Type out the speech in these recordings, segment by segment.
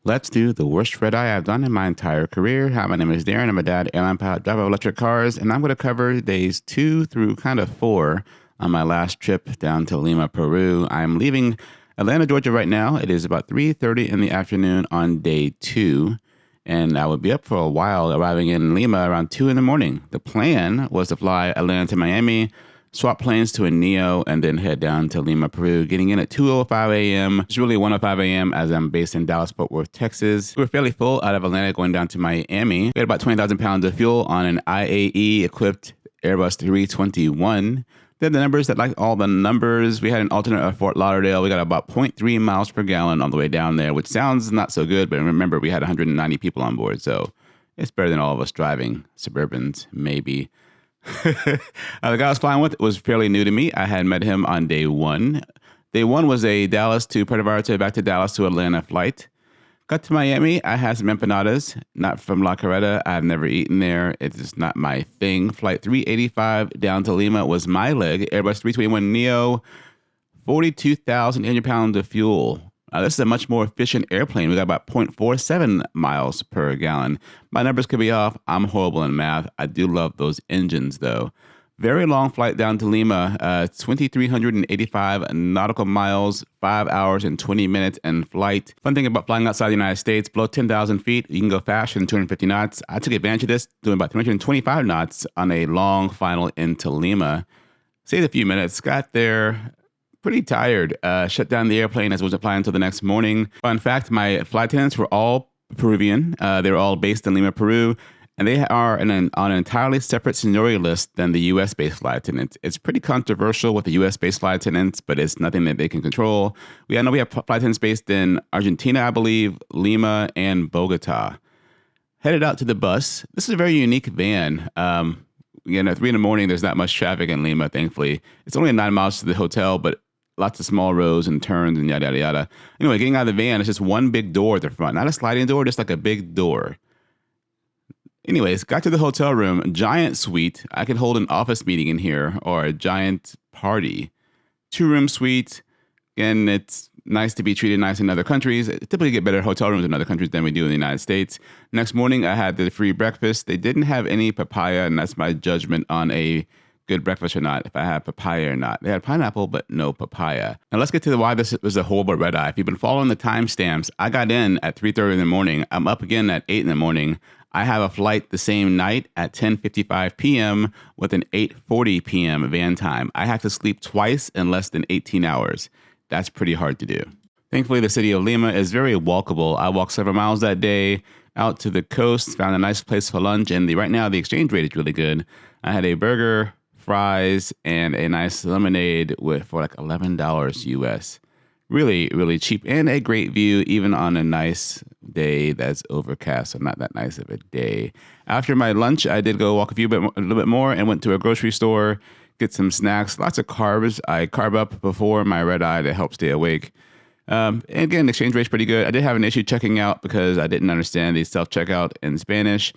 Let's do the worst red eye I've done in my entire career. Hi, my name is Darren. I'm a dad, airline pilot, driver of electric cars, and I'm going to cover days 2 through kind of 4 on my last trip down to Lima, Peru. I'm leaving Atlanta, Georgia right now. It is about 3:30 in the afternoon on day 2, and I will be up for a while, arriving in Lima around 2 in the morning. The plan was to fly Atlanta to Miami, swap planes to a Neo, and then head down to Lima, Peru, getting in at 2:05 a.m. It's really 1:05 a.m. as I'm based in Dallas-Fort Worth, Texas. We were fairly full out of Atlanta going down to Miami. We had about 20,000 pounds of fuel on an IAE-equipped Airbus 321. Then the numbers that like all the numbers. We had an alternate of Fort Lauderdale. We got about 0.3 miles per gallon on the way down there, which sounds not so good, but remember we had 190 people on board, so it's better than all of us driving Suburbans, maybe. The guy I was flying with was fairly new to me. I had met him on day 1. Day 1 was a Dallas to Puerto Vallarta, back to Dallas to Atlanta flight. Got to Miami. I had some empanadas, not from La Carreta. I've never eaten there. It's just not my thing. Flight 385 down to Lima was my leg. Airbus 321 Neo, 42,000 pounds of fuel. This is a much more efficient airplane. We got about 0.47 miles per gallon. My numbers could be off. I'm horrible in math. I do love those engines, though. Very long flight down to Lima, 2,385 nautical miles, 5 hours and 20 minutes in flight. Fun thing about flying outside the United States, below 10,000 feet, you can go faster than 250 knots. I took advantage of this, doing about 325 knots on a long final into Lima. Saved a few minutes, got there pretty tired. Shut down the airplane as I wasn't flying until the next morning. Fun fact, my flight attendants were all Peruvian. They were all based in Lima, Peru. And they are on an entirely separate seniority list than the U.S.-based flight attendants. It's pretty controversial with the U.S.-based flight attendants, but it's nothing that they can control. I know we have flight attendants based in Argentina, I believe, Lima, and Bogota. Headed out to the bus. This is a very unique van. At 3 in the morning, there's not much traffic in Lima, thankfully. It's only 9 miles to the hotel, but lots of small rows and turns and yada, yada, yada. Anyway, getting out of the van, it's just one big door at the front. Not a sliding door, just like a big door. Anyways, got to the hotel room, giant suite. I could hold an office meeting in here or a giant party. 2-room suite, and it's nice to be treated nice in other countries. I typically get better hotel rooms in other countries than we do in the United States. Next morning, I had the free breakfast. They didn't have any papaya, and that's my judgment on a good breakfast or not, if I have papaya or not. They had pineapple, but no papaya. Now let's get to why this was a horrible red eye. If you've been following the timestamps, I got in at 3:30 in the morning. I'm up again at 8 in the morning. I have a flight the same night at 10:55 p.m. with an 8:40 p.m. van time. I have to sleep twice in less than 18 hours. That's pretty hard to do. Thankfully, the city of Lima is very walkable. I walked several miles that day out to the coast, found a nice place for lunch, and right now the exchange rate is really good. I had a burger, fries, and a nice lemonade for like $11 US. Really, really cheap and a great view, even on a nice day that's overcast, so not that nice of a day. After my lunch, I did go walk a little bit more and went to a grocery store, get some snacks, lots of carbs. I carb up before my red eye to help stay awake. And again, the exchange rate's pretty good. I did have an issue checking out because I didn't understand the self-checkout in Spanish.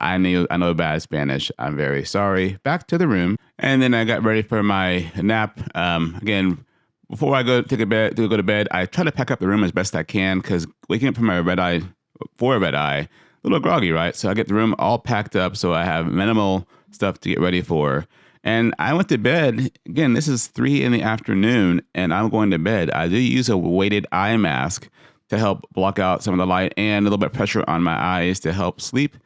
I know bad Spanish. I'm very sorry. Back to the room. And then I got ready for my nap. Again, before I go to go to bed, I try to pack up the room as best I can because waking up from my red eye, a little groggy, right? So I get the room all packed up so I have minimal stuff to get ready for. And I went to bed. Again, this is 3 in the afternoon, and I'm going to bed. I do use a weighted eye mask to help block out some of the light and a little bit of pressure on my eyes to help sleep.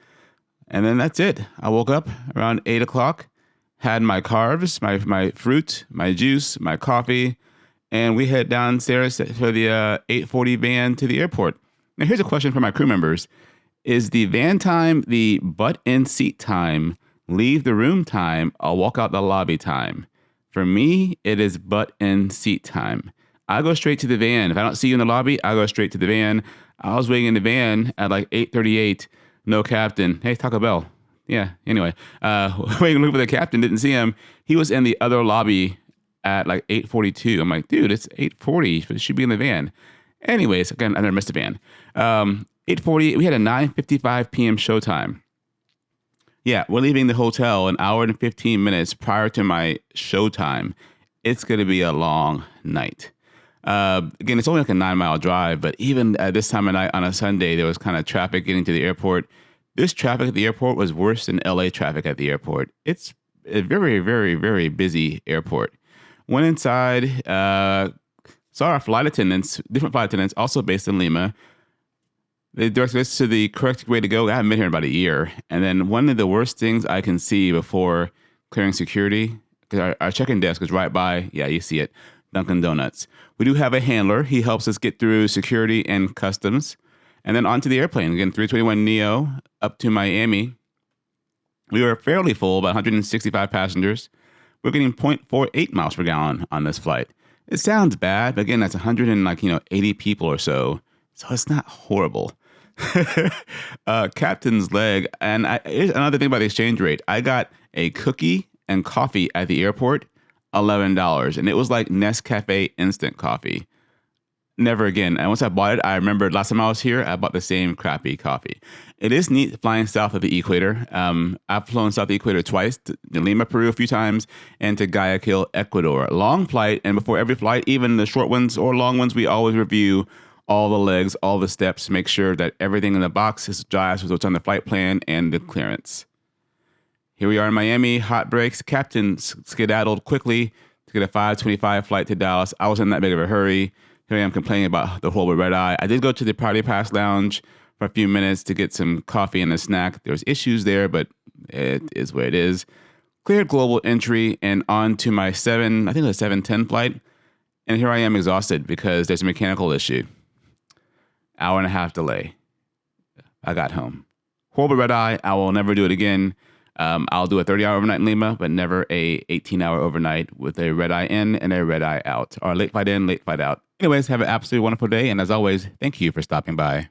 And then that's it. I woke up around 8 o'clock, had my carbs, my fruit, my juice, my coffee, and we head downstairs for the 8:40 van to the airport. Now, here's a question for my crew members. Is the van time the butt-in seat time, leave the room time, or walk out the lobby time? For me, it is butt-in seat time. I go straight to the van. If I don't see you in the lobby, I go straight to the van. I was waiting in the van at like 8:38. No captain. Hey, Taco Bell. Yeah, anyway. Waiting to look for the captain, didn't see him. He was in the other lobby at like 8:42. I'm like, dude, it's 8:40. It should be in the van. Anyways, again, I never missed a van. 8:40, we had a 9:55 p.m. showtime. Yeah, we're leaving the hotel an hour and 15 minutes prior to my showtime. It's going to be a long night. Again, it's only like a 9 mile drive, but even at this time of night on a Sunday, there was kind of traffic getting to the airport. This traffic at the airport was worse than LA traffic at the airport. It's a very, very, very busy airport. Went inside, saw our flight attendants, different flight attendants, also based in Lima. They directed us to the correct way to go. I haven't been here in about a year. And then one of the worst things I can see before clearing security, because our check-in desk is right by, yeah, you see it, Dunkin' Donuts. We do have a handler. He helps us get through security and customs. And then onto the airplane. Again, 321neo up to Miami. We were fairly full, about 165 passengers. We're getting 0.48 miles per gallon on this flight. It sounds bad, but again, that's 180 people or so. So it's not horrible. Captain's leg. And here's another thing about the exchange rate. I got a cookie and coffee at the airport, $11. And it was like Nescafe instant coffee. Never again. And once I bought it, I remembered last time I was here, I bought the same crappy coffee. It is neat flying south of the equator. I've flown south of the equator twice, to Lima, Peru a few times, and to Guayaquil, Ecuador. Long flight, and before every flight, even the short ones or long ones, we always review all the legs, all the steps, make sure that everything in the box is jives with what's on the flight plan and the clearance. Here we are in Miami, hot breaks. Captain skedaddled quickly to get a 5:25 flight to Dallas. I wasn't in that big of a hurry. Here I am complaining about the horrible red eye. I did go to the Party Pass Lounge for a few minutes to get some coffee and a snack. There's issues there, but it is what it is. Cleared global entry and on to my 7:10 flight. And here I am exhausted because there's a mechanical issue. Hour and a half delay. I got home. Horrible red eye. I will never do it again. I'll do a 30-hour overnight in Lima, but never a 18-hour overnight with a red eye in and a red eye out. Or late flight in, late flight out. Anyways, have an absolutely wonderful day. And as always, thank you for stopping by.